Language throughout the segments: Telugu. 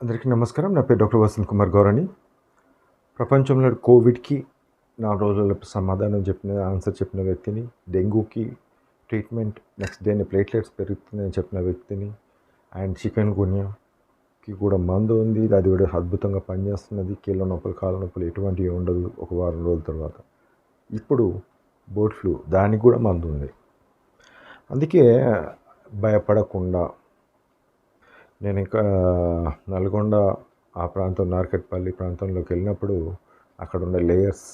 అందరికీ నమస్కారం. నా పేరు డాక్టర్ వసంత్ కుమార్ గౌరని. ప్రపంచంలో కోవిడ్‌కి 4 రోజుల్లో ఆన్సర్ చెప్పిన వ్యక్తిని, డెంగ్యూకి ట్రీట్మెంట్ నెక్స్ట్ డేనే ప్లేట్లెట్స్ పెరుగుతున్నాయని చెప్పిన వ్యక్తిని, అండ్ చికెన్ గున్యాకి కూడా మందు ఉంది. అది కూడా అద్భుతంగా పనిచేస్తున్నది. కీళ్ళ నొప్పులు, కాళ్ళ నొప్పులు ఎటువంటివి ఉండదు ఒక వారం రోజుల తర్వాత. ఇప్పుడు బర్డ్ ఫ్లూ దానికి కూడా మందు ఉంది. అందుకే భయపడకుండా నేను ఇంకా నల్గొండ ఆ ప్రాంతం నార్కట్పల్లి ప్రాంతంలోకి వెళ్ళినప్పుడు అక్కడ ఉన్న లేయర్స్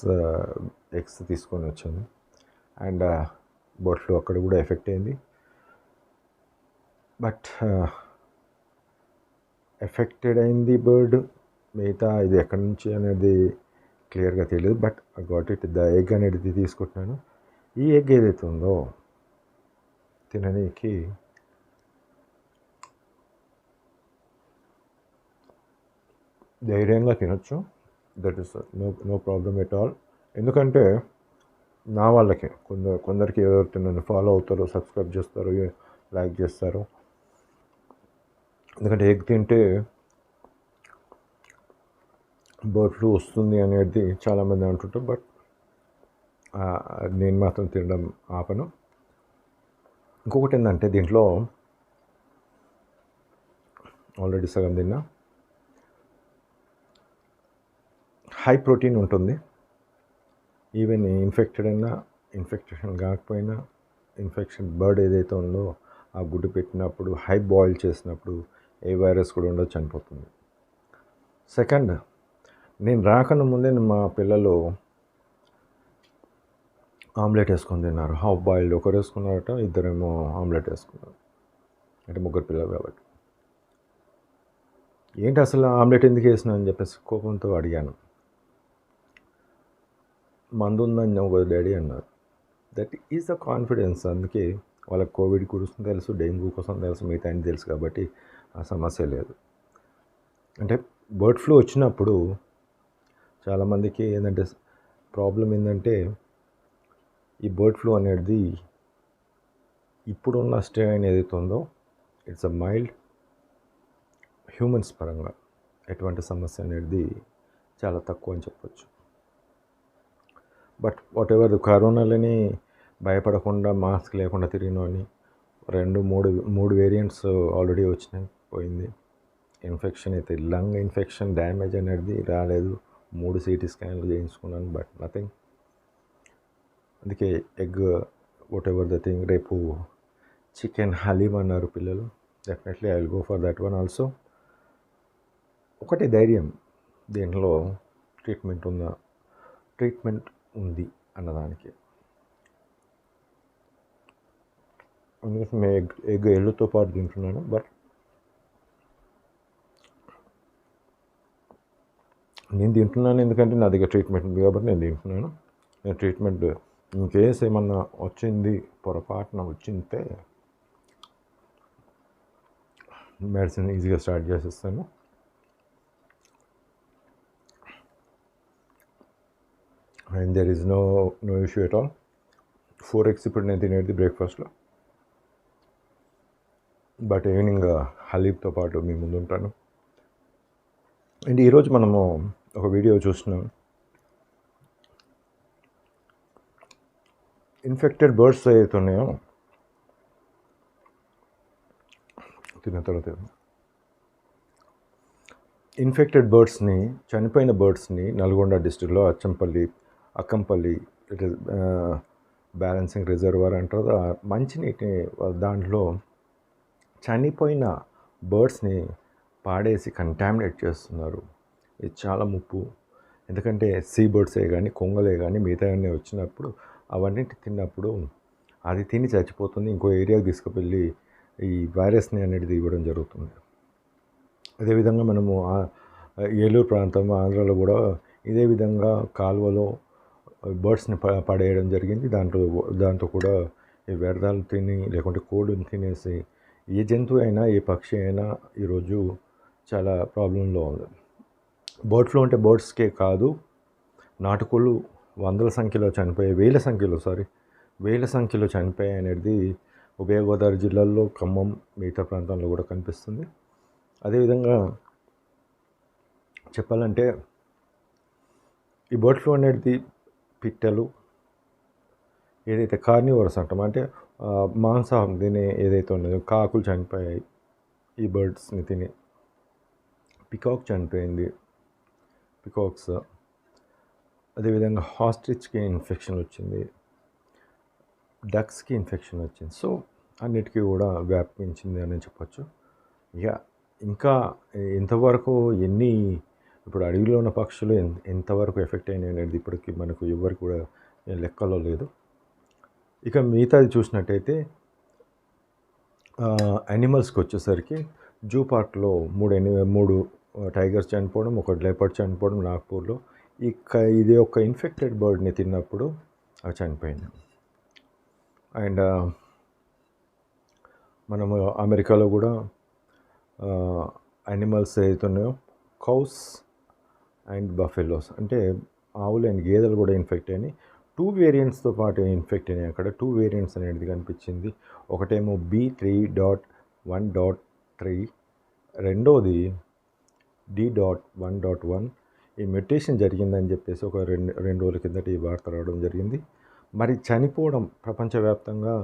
ఎగ్స్ తీసుకొని వచ్చాను. అండ్ బర్డ్ ఫ్లూ అక్కడ కూడా ఎఫెక్ట్ అయింది. బట్ ఎఫెక్టెడ్ అయింది బర్డ్, మిగతా ఇది ఎక్కడి నుంచి అనేది క్లియర్గా తెలియదు. But got it, the egg అనేది తీసుకుంటున్నాను. ఈ ఎగ్ ఏదైతే ఉందో తిననీకి ధైర్యంగా తినొచ్చు. That is no problem at all. ఎందుకంటే నా వాళ్ళకి కొందరికి ఎవరైతే నన్ను ఫాలో అవుతారో, సబ్స్క్రైబ్ చేస్తారో, లైక్ చేస్తారో, ఎందుకంటే ఎగ్ తింటే బర్డ్ ఫ్లూ వస్తుంది అనేది చాలామంది అంటుంటారు. బట్ నేను మాత్రం తినడం ఆపను. ఇంకొకటి ఏంటంటే దీంట్లో ఆల్రెడీ సగం తిన్నా, హై ప్రోటీన్ ఉంటుంది. ఈవెన్ ఇన్ఫెక్టెడ్ అయినా, ఇన్ఫెక్షన్ కాకపోయినా, ఇన్ఫెక్షన్ బర్డ్ ఏదైతే ఉందో ఆ గుడ్డు పెట్టినప్పుడు హై బాయిల్ చేసినప్పుడు ఏ వైరస్ కూడా ఉండదు, చనిపోతుంది. సెకండ్, నేను రాకను ముందే మా పిల్లలు ఆమ్లెట్ వేసుకొని తిన్నారు. హాఫ్ బాయిల్డ్ ఒకరు వేసుకున్నారట, ఇద్దరేమో ఆమ్లెట్ వేసుకున్నారు. అంటే ముగ్గురు పిల్లలు కాబట్టి. ఏంటి అసలు ఆమ్లెట్ ఎందుకు వేసినా అని చెప్పేసి కోపంతో అడిగాను. మందు ఉందని ఒక డాడీ అన్నారు. That is the confidence. అందుకే వాళ్ళకి కోవిడ్ గురించి తెలుసు, డెంగ్యూ కోసం తెలుసు, మిగతా అని తెలుసు కాబట్టి ఆ సమస్య లేదు. అంటే బర్డ్ ఫ్లూ వచ్చినప్పుడు చాలామందికి ఏంటంటే ప్రాబ్లం ఏంటంటే ఈ బర్డ్ ఫ్లూ అనేది ఇప్పుడున్న స్ట్రెయిన్ ఏదైతే ఉందో ఇట్స్ అ మైల్డ్. హ్యూమన్స్ పరంగా ఎటువంటి సమస్య అనేది చాలా తక్కువ అని చెప్పొచ్చు. బట్ వాట్ ఎవర్ కరోనాలని భయపడకుండా మాస్క్ లేకుండా తిరిగినోని 2-3 వేరియంట్స్ ఆల్రెడీ వచ్చినాయి, పోయింది. ఇన్ఫెక్షన్ అయితే లంగ్ ఇన్ఫెక్షన్ డ్యామేజ్ అనేది రాలేదు. 3 CT స్కాన్లు చేయించుకున్నాను, బట్ నథింగ్. అందుకే egg what ever the thing, రేపు చికెన్ హలీమ్ అన్నారు పిల్లలు, definitely I will go for that one also. ఒకటి ధైర్యం, దీంట్లో ట్రీట్మెంట్ ఉంది అన్నదానికి. అందుకోసం ఎగ్ ఎల్లుతో పాటు తింటున్నాను. బట్ నేను తింటున్నాను ఎందుకంటే నా దగ్గర ట్రీట్మెంట్ ఉంది కాబట్టి నేను తింటున్నాను. నేను ట్రీట్మెంట్ ఇన్కేస్ ఏమన్నా వచ్చింది, పొరపాటున వచ్చింటే మెడిసిన్ ఈజీగా స్టార్ట్ చేసేస్తాను. And there is no issue at all. 4 eggs ఇప్పుడు నేను తినేది బ్రేక్ఫాస్ట్లో. బట్ ఈవినింగ్ హలీబ్తో పాటు మీ ముందు ఉంటాను. అండ్ ఈరోజు మనము ఒక వీడియో చూస్తున్నాం. ఇన్ఫెక్టెడ్ బర్డ్స్ ఏవైతే ఉన్నాయో తిన్న తర్వాత ఇన్ఫెక్టెడ్ బర్డ్స్ని, చనిపోయిన బర్డ్స్ని నల్గొండ డిస్ట్రిక్ట్లో అక్కంపల్లి బ్యాలెన్సింగ్ రిజర్వాయర్ అంటారు. మంచినీటి దాంట్లో చనిపోయిన బర్డ్స్ని పాడేసి కంటామినేట్ చేస్తున్నారు. ఇది చాలా ముప్పు. ఎందుకంటే సీ బర్డ్సే కానీ, కొంగలే కానీ, మిగతా అన్నీ వచ్చినప్పుడు అవన్నిటి తిన్నప్పుడు అది తిని చచ్చిపోతుంది. ఇంకో ఏరియాకి తీసుకువెళ్ళి ఈ వైరస్ని అనేది ఇవ్వడం జరుగుతుంది. అదేవిధంగా మనము ఏలూరు ప్రాంతం ఆంధ్రాలో కూడా ఇదే విధంగా కాలువలో బర్డ్స్ని పడేయడం జరిగింది. దాంతో కూడా ఈ వ్యర్థాలు తిని, లేకుంటే కోడిని తినేసి ఏ జంతువు అయినా, ఏ పక్షి అయినా ఈరోజు చాలా ప్రాబ్లంలో ఉంది. బర్డ్ ఫ్లూ అంటే బర్డ్స్కే కాదు, నాటుకోళ్ళు వేల సంఖ్యలో చనిపోయాయి అనేది ఉభయ గోదావరి జిల్లాల్లో, ఖమ్మం, మిగతా ప్రాంతాల్లో కూడా కనిపిస్తుంది. అదేవిధంగా చెప్పాలంటే ఈ బర్డ్ ఫ్లూ అనేది పిట్టలు ఏదైతే కార్నివోరస్ అంటాం, అంటే మాంసాహారం తినే ఏదైతే ఉన్నదో కాకులు చనిపోయాయి ఈ బర్డ్స్ని తిని. పికాక్ చనిపోయింది, పికాక్స్. అదేవిధంగా హాస్ట్రిచ్కి ఇన్ఫెక్షన్ వచ్చింది, డక్స్కి ఇన్ఫెక్షన్ వచ్చింది. సో అన్నిటికీ కూడా వ్యాపించింది అని చెప్పొచ్చు. ఇక ఇంకా ఇంతవరకు ఇప్పుడు అడవిలో ఉన్న పక్షులు ఎంతవరకు ఎఫెక్ట్ అయినాయి అనేది ఇప్పటికి మనకు ఎవరికి కూడా లెక్కలో లేదు. ఇక మిగతాది చూసినట్టయితే యానిమల్స్కి వచ్చేసరికి జూ పార్క్లో మూడు టైగర్స్ చనిపోవడం, ఒక లెపర్డ్ చనిపోవడం నాగ్పూర్లో. ఇది ఒక ఇన్ఫెక్టెడ్ బర్డ్ని తిన్నప్పుడు అవి చనిపోయింది. అండ్ మనము అమెరికాలో కూడా యానిమల్స్ ఏదైతున్నాయో కౌస్ అండ్ బఫెలోస్, అంటే ఆవులు అండ్ గేదెలు కూడా ఇన్ఫెక్ట్ అయినాయి. 2 వేరియంట్స్తో పాటు ఇన్ఫెక్ట్ అయినాయి. అక్కడ 2 వేరియంట్స్ అనేది కనిపించింది. ఒకటేమో B3.1.3, రెండోది D.1.1. ఈ మ్యూటేషన్ జరిగిందని చెప్పేసి ఒక రెండు రోజుల కిందట ఈ వార్త రావడం జరిగింది. మరి చనిపోవడం ప్రపంచవ్యాప్తంగా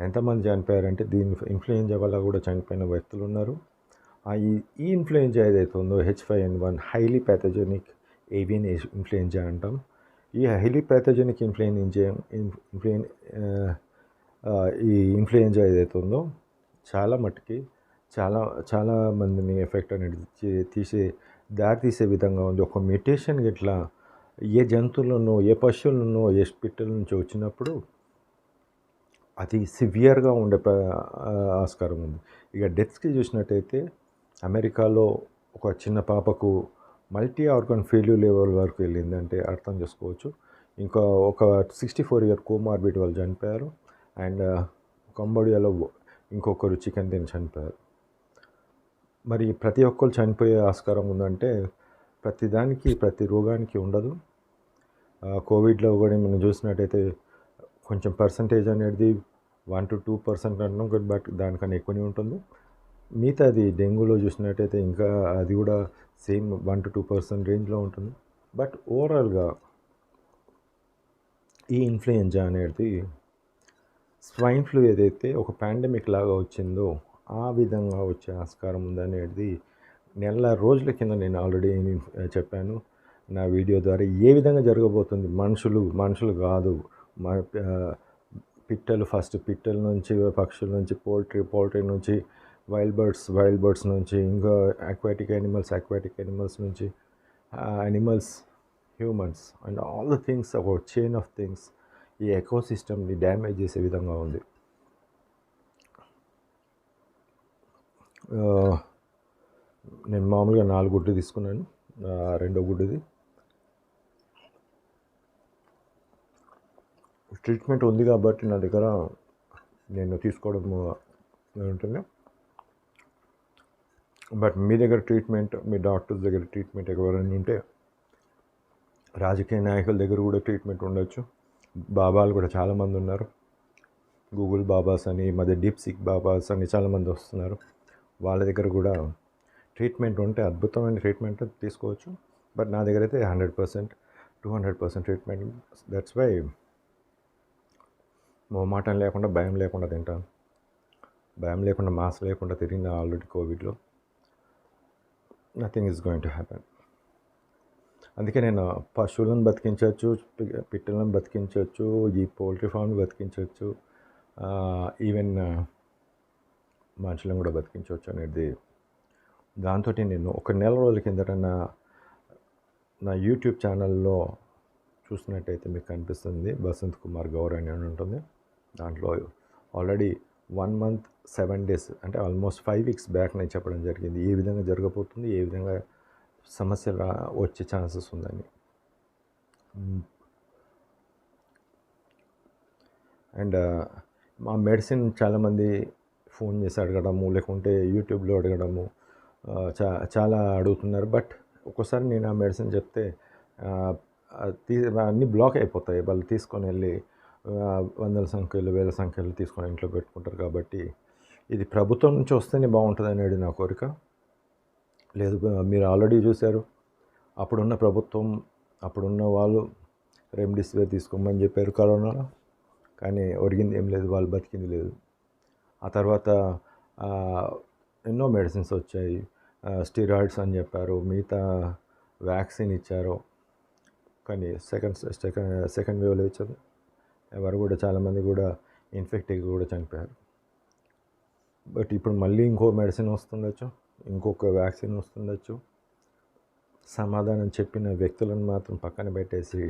ఎంతమంది చనిపోయారంటే దీని ఇన్ఫ్లుయెంజా వల్ల కూడా చనిపోయిన వ్యక్తులు ఉన్నారు. ఈ ఇన్ఫ్లుయెంజా ఏదైతే ఉందో H5N1 highly pathogenic avian influenza అంటాం. ఈ హైలీ ప్యాథోజెనిక్ ఈ ఇన్ఫ్లుయెంజా ఏదైతే ఉందో చాలా మట్టుకి చాలా మందిని ఎఫెక్ట్ అనేది దారితీసే విధంగా ఉంది. ఒక మ్యూటేషన్ ఇట్లా ఏ జంతువులను, ఏ పశువులను, ఏ పిట్టల నుంచి వచ్చినప్పుడు అది సివియర్గా ఉండే ఆస్కారం ఉంది. ఇక డెత్స్కి చూసినట్టయితే అమెరికాలో ఒక చిన్న పాపకు మల్టీ ఆర్గన్ ఫెయిల్యూర్ లెవెల్ వరకు వెళ్ళింది, అంటే అర్థం చేసుకోవచ్చు. ఇంకా ఒక 64 ఇయర్ కోమార్బిడ్ వాళ్ళు చనిపోయారు. అండ్ కంబోడియాలో ఇంకొకరు చికెన్ తిని చనిపోయారు. మరి ప్రతి ఒక్కరు చనిపోయే ఆస్కారం ఉందంటే ప్రతి రోగానికి ఉండదు. కోవిడ్లో కూడా మనం చూసినట్టయితే కొంచెం పర్సంటేజ్ అనేది 1 to 2% అంటున్నాం, బట్ దానికన్నా ఎక్కువనే ఉంటుంది. మిగతాది డెంగ్యూలో చూసినట్టయితే ఇంకా అది కూడా సేమ్ 1 to 2% రేంజ్లో ఉంటుంది. బట్ ఓవరాల్గా ఈ ఇన్ఫ్లుయెంజా అనేది స్వైన్ ఫ్లూ ఏదైతే ఒక పాండమిక్ లాగా వచ్చిందో ఆ విధంగా వచ్చే ఆస్కారం ఉందనేది నెల రోజుల కింద నేను ఆల్రెడీ చెప్పాను నా వీడియో ద్వారా. ఏ విధంగా జరగబోతుంది, మనుషులు కాదు, పిట్టల నుంచి, పక్షుల నుంచి, పౌల్ట్రీ నుంచి, వైల్డ్ బర్డ్స్ నుంచి, ఇంకా అక్వాటిక్ యానిమల్స్ నుంచి, animals, humans and all the things, ఒక చైన్ ఆఫ్ థింగ్స్ ఈ ఎకోసిస్టమ్ని డ్యామేజ్ చేసే విధంగా ఉంది. నేను మామూలుగా 4 గుడ్లు తీసుకున్నాను, రెండో గుడ్డుది ట్రీట్మెంట్ ఉంది కాబట్టి నా దగ్గర నేను తీసుకోవడం ఉంటుంది. బట్ మీ దగ్గర ట్రీట్మెంట్, మీ డాక్టర్స్ దగ్గర ట్రీట్మెంట్ ఎవరైనా ఉంటే, రాజకీయ నాయకుల దగ్గర కూడా ట్రీట్మెంట్ ఉండొచ్చు. బాబాలు కూడా చాలామంది ఉన్నారు, గూగుల్ బాబాస్ అని, మధ్య డీప్సిక్ బాబాస్ అని చాలామంది వస్తున్నారు. వాళ్ళ దగ్గర కూడా ట్రీట్మెంట్ ఉంటే అద్భుతమైన ట్రీట్మెంట్ తీసుకోవచ్చు. బట్ నా దగ్గర అయితే 100%, 200% ట్రీట్మెంట్. దట్స్ వై మొహమాటం లేకుండా, భయం లేకుండా తింటాను. భయం లేకుండా, మాస్క్ లేకుండా తిరిగిన ఆల్రెడీ కోవిడ్లో. Nothing is going to happen. అందుకే నేను పశువులను బతికించవచ్చు, పిట్టలను బతికించవచ్చు, ఈ పౌల్ట్రీ ఫామ్ని బతికించవచ్చు, ఈవెన్ మనుషులను కూడా బతికించవచ్చు అనేది. దాంతో నేను ఒక నెల రోజుల కిందట నా యూట్యూబ్ ఛానల్లో చూసినట్టయితే మీకు కనిపిస్తుంది, బసంత్ కుమార్ గౌర్ అని ఉంటుంది. దాంట్లో ఆల్రెడీ 1 month 7 days, అంటే ఆల్మోస్ట్ 5 weeks బ్యాక్ నేను చెప్పడం జరిగింది ఏ విధంగా జరగబోతుంది, ఏ విధంగా సమస్యలు వచ్చే ఛాన్సెస్ ఉందని. అండ్ మా మెడిసిన్ చాలామంది ఫోన్ చేసి అడగడము, లేకుంటే యూట్యూబ్లో అడగడము చాలా అడుగుతున్నారు. బట్ ఒక్కోసారి నేను ఆ మెడిసిన్ చెప్తే అన్నీ బ్లాక్ అయిపోతాయి. వాళ్ళు తీసుకొని వెళ్ళి వందల సంఖ్యలు, వేల సంఖ్యలు తీసుకొని ఇంట్లో పెట్టుకుంటారు. కాబట్టి ఇది ప్రభుత్వం నుంచి వస్తేనే బాగుంటుంది అనేది నా కోరిక. లేదు, మీరు ఆల్రెడీ చూశారు, అప్పుడున్న ప్రభుత్వం, అప్పుడున్న వాళ్ళు రెమ్డెసివిర్ తీసుకోమని చెప్పారు కరోనాలో, కానీ ఒరిగింది ఏం లేదు, వాళ్ళు బతికింది లేదు. ఆ తర్వాత ఎన్నో మెడిసిన్స్ వచ్చాయి, స్టిరాయిడ్స్ అని చెప్పారు, మిగతా వ్యాక్సిన్ ఇచ్చారు, కానీ సెకండ్ వేవ్లో ఇచ్చారు. ఎవరు కూడా చాలామంది కూడా ఇన్ఫెక్ట్ అయ్యి కూడా చనిపోయారు. బట్ ఇప్పుడు మళ్ళీ ఇంకో మెడిసిన్ వస్తుండొచ్చు, ఇంకొక వ్యాక్సిన్ వస్తుండొచ్చు. సమాధానం చెప్పిన వ్యక్తులను మాత్రం పక్కన పెట్టేసి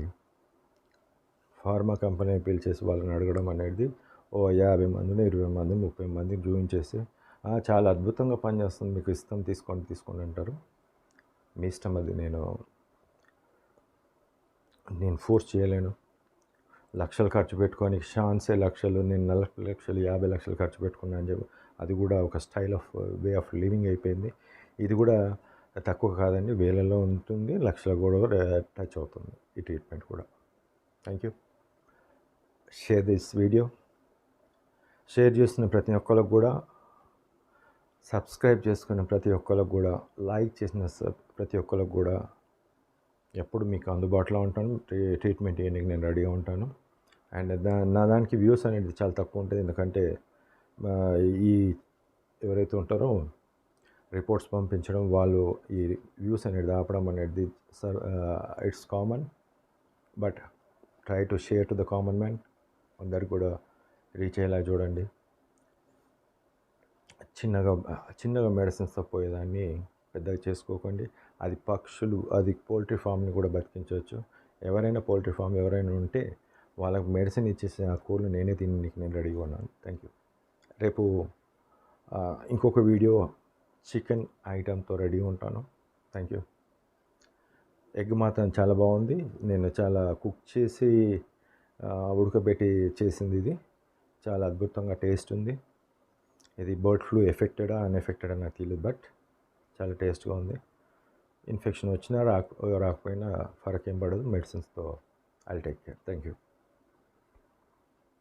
ఫార్మా కంపెనీ పిలిచేసి వాళ్ళని అడగడం అనేది 50 మందిని, 20 మంది, 30 మందిని చూపించేసి చాలా అద్భుతంగా పనిచేస్తుంది, మీకు ఇష్టం తీసుకోండి అంటారు. మీ ఇష్టం అది. నేను ఫోర్స్ చేయలేను. లక్షలు ఖర్చు పెట్టుకొని ఛాన్సే లక్షలు, నేను 40 లక్షలు 50 లక్షలు ఖర్చు పెట్టుకున్నా అని చెప్పి, అది కూడా ఒక style of way of living అయిపోయింది. ఇది కూడా తక్కువ కాదండి, వేలలో ఉంటుంది, లక్షలు కూడా టచ్ అవుతుంది ఈ ట్రీట్మెంట్ కూడా. Thank you. Share this video. Share చేస్తున్న ప్రతి ఒక్కరికి కూడా, సబ్స్క్రైబ్ చేసుకున్న ప్రతి ఒక్కరికి కూడా, లైక్ చేసిన ప్రతి ఒక్కరికి కూడా ఎప్పుడు మీకు అందుబాటులో ఉంటాను. ట్రీట్మెంట్ చేయడానికి నేను రెడీగా ఉంటాను. అండ్ నా దానికి వ్యూస్ అనేది చాలా తక్కువ ఉంటుంది, ఎందుకంటే ఈ ఎవరైతే ఉంటారో రిపోర్ట్స్ పంపించడం, వాళ్ళు ఈ వ్యూస్ అనేది ఆపడం అనేది it's common. But try to share to the common man. అందరికి కూడా రీచ్ అయ్యేలా చూడండి. చిన్నగా మెడిసిన్స్తో పోయేదాన్ని పెద్దగా చేసుకోకండి. అది పక్షులు, అది పోల్ట్రీ ఫామ్ని కూడా బతికించవచ్చు. ఎవరైనా పోల్ట్రీ ఫామ్ ఎవరైనా ఉంటే వాళ్ళకి మెడిసిన్ ఇచ్చేసి ఆ కోళ్ళు నేనే తినడానికి నేను రెడీగా ఉన్నాను. Thank you. రేపు ఇంకొక వీడియో చికెన్ ఐటెంతో రెడీ ఉంటాను. Thank you. ఎగ్ మాత్రం చాలా బాగుంది. నేను చాలా కుక్ చేసి ఉడకబెట్టి చేసింది ఇది. చాలా అద్భుతంగా టేస్ట్ ఉంది. ఇది బర్డ్ ఫ్లూ ఎఫెక్టెడా అన్ఎఫెక్టెడా నాకు తెలియదు, బట్ చాలా టేస్ట్గా ఉంది. ఇన్ఫెక్షన్ వచ్చినా రాకపోయినా ఫరక్ ఏం పడదు. మెడిసిన్స్తో I'll take care. Thank you.